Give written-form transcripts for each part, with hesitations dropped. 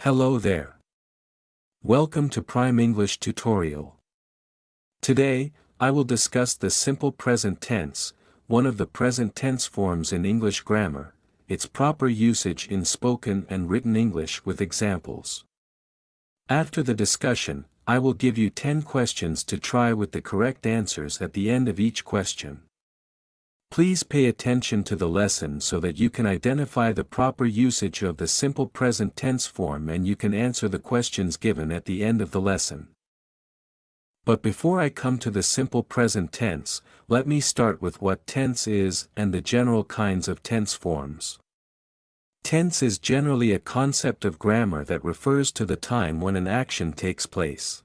Hello there. Welcome to Prime English Tutorial. Today, I will discuss the simple present tense, one of the present tense forms in English grammar, its proper usage in spoken and written English with examples. After the discussion, I will give you 10 questions to try with the correct answers at the end of each question. Please pay attention to the lesson so that you can identify the proper usage of the simple present tense form and you can answer the questions given at the end of the lesson. But before I come to the simple present tense, let me start with what tense is and the general kinds of tense forms. Tense is generally a concept of grammar that refers to the time when an action takes place.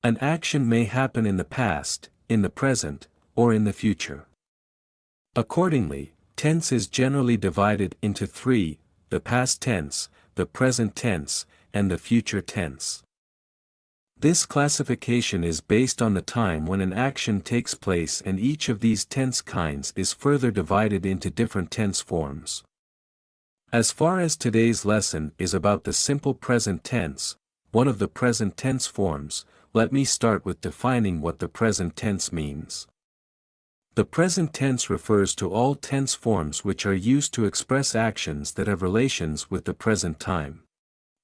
An action may happen in the past, in the present, or in the future. Accordingly, tense is generally divided into three: the past tense, the present tense, and the future tense. This classification is based on the time when an action takes place, and each of these tense kinds is further divided into different tense forms. As far as today's lesson is about the simple present tense, one of the present tense forms, let me start with defining what the present tense means. The present tense refers to all tense forms which are used to express actions that have relations with the present time.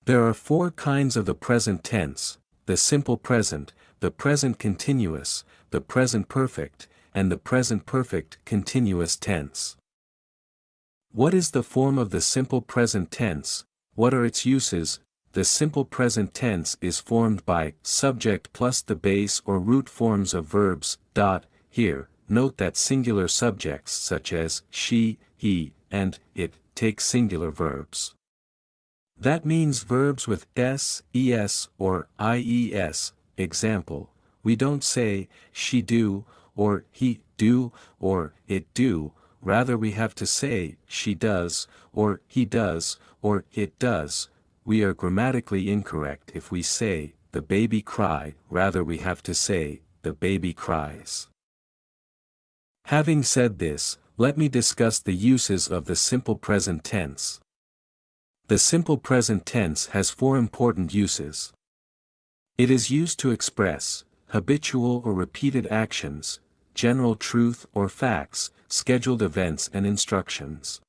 There are four kinds of the present tense: the simple present, the present continuous, the present perfect, and the present perfect continuous tense. What is the form of the simple present tense? What are its uses? The simple present tense is formed by subject plus the base or root forms of verbs. Here, note that singular subjects such as she, he, and it take singular verbs. That means verbs with s, es, or ies. Example, we don't say she do, or he do, or it do, rather we have to say she does, or he does, or it does. We are grammatically incorrect if we say the baby cry, rather we have to say the baby cries. Having said this, let me discuss the uses of the simple present tense. The simple present tense has four important uses. It is used to express habitual or repeated actions, general truth or facts, scheduled events and instructions.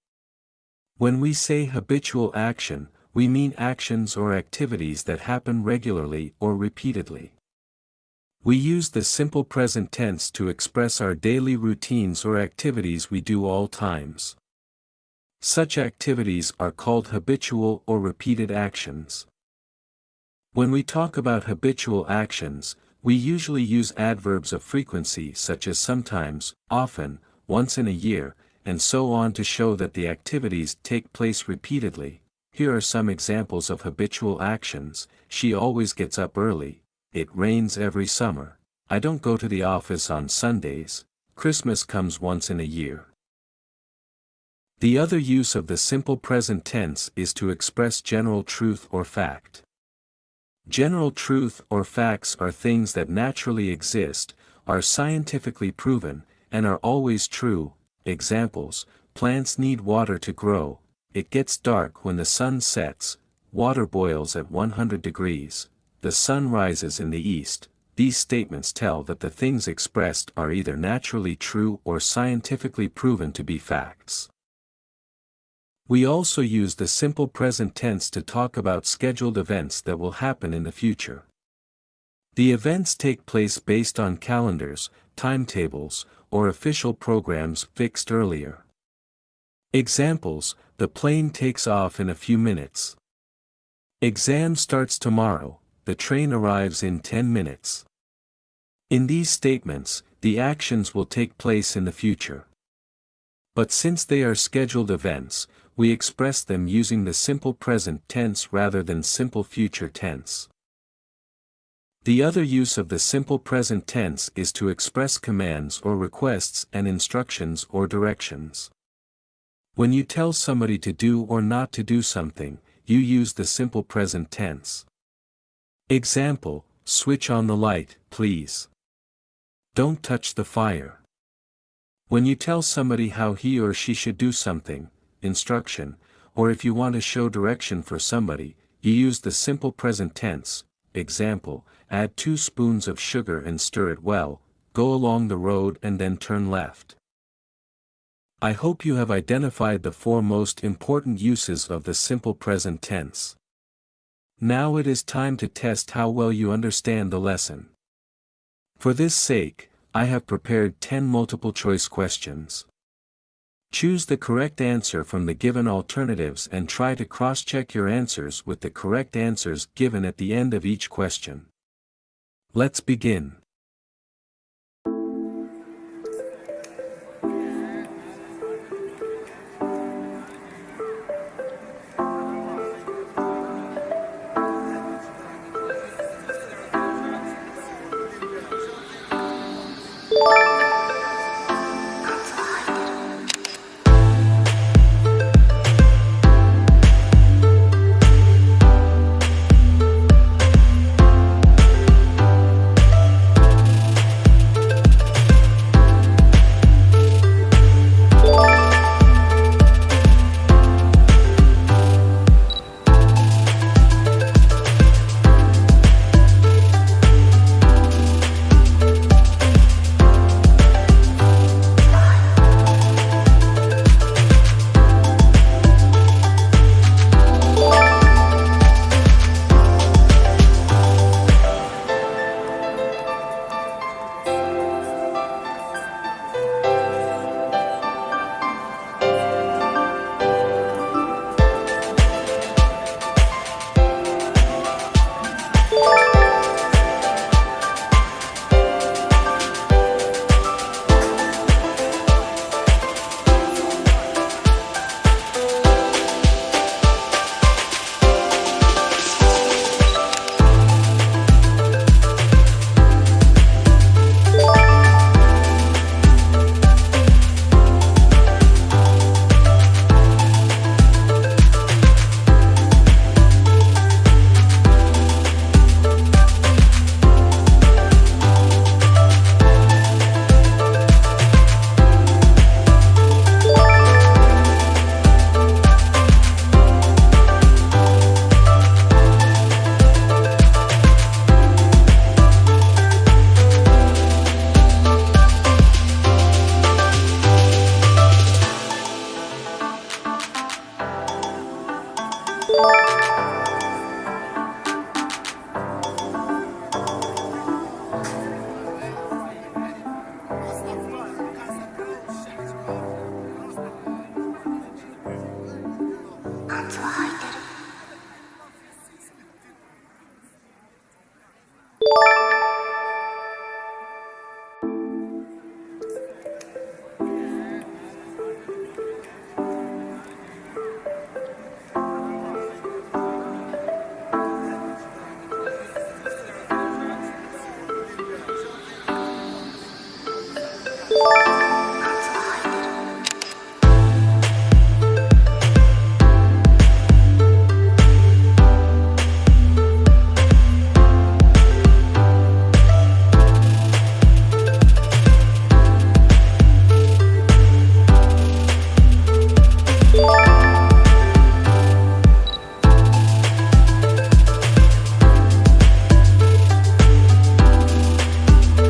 When we say habitual action, we mean actions or activities that happen regularly or repeatedly. We use the simple present tense to express our daily routines or activities we do all times. Such activities are called habitual or repeated actions. When we talk about habitual actions, we usually use adverbs of frequency such as sometimes, often, once in a year, and so on to show that the activities take place repeatedly. Here are some examples of habitual actions: she always gets up early, it rains every summer, I don't go to the office on Sundays, Christmas comes once in a year. The other use of the simple present tense is to express general truth or fact. General truth or facts are things that naturally exist, are scientifically proven, and are always true. Examples: plants need water to grow, it gets dark when the sun sets, water boils at 100 degrees, the sun rises in the east. These statements tell that the things expressed are either naturally true or scientifically proven to be facts. We also use the simple present tense to talk about scheduled events that will happen in the future. The events take place based on calendars, timetables, or official programs fixed earlier. Examples: the plane takes off in a few minutes. Exam starts tomorrow, the train arrives in 10 minutes. In these statements, the actions will take place in the future. But since they are scheduled events, we express them using the simple present tense rather than simple future tense. The other use of the simple present tense is to express commands or requests and instructions or directions. When you tell somebody to do or not to do something, you use the simple present tense. Example: switch on the light, please. Don't touch the fire. When you tell somebody how he or she should do something, instruction, or if you want to show direction for somebody, you use the simple present tense. Example, add 2 spoons of sugar and stir it well, go along the road and then turn left. I hope you have identified the 4 most important uses of the simple present tense. Now it is time to test how well you understand the lesson. For this sake, I have prepared 10 multiple-choice questions. Choose the correct answer from the given alternatives and try to cross-check your answers with the correct answers given at the end of each question. Let's begin.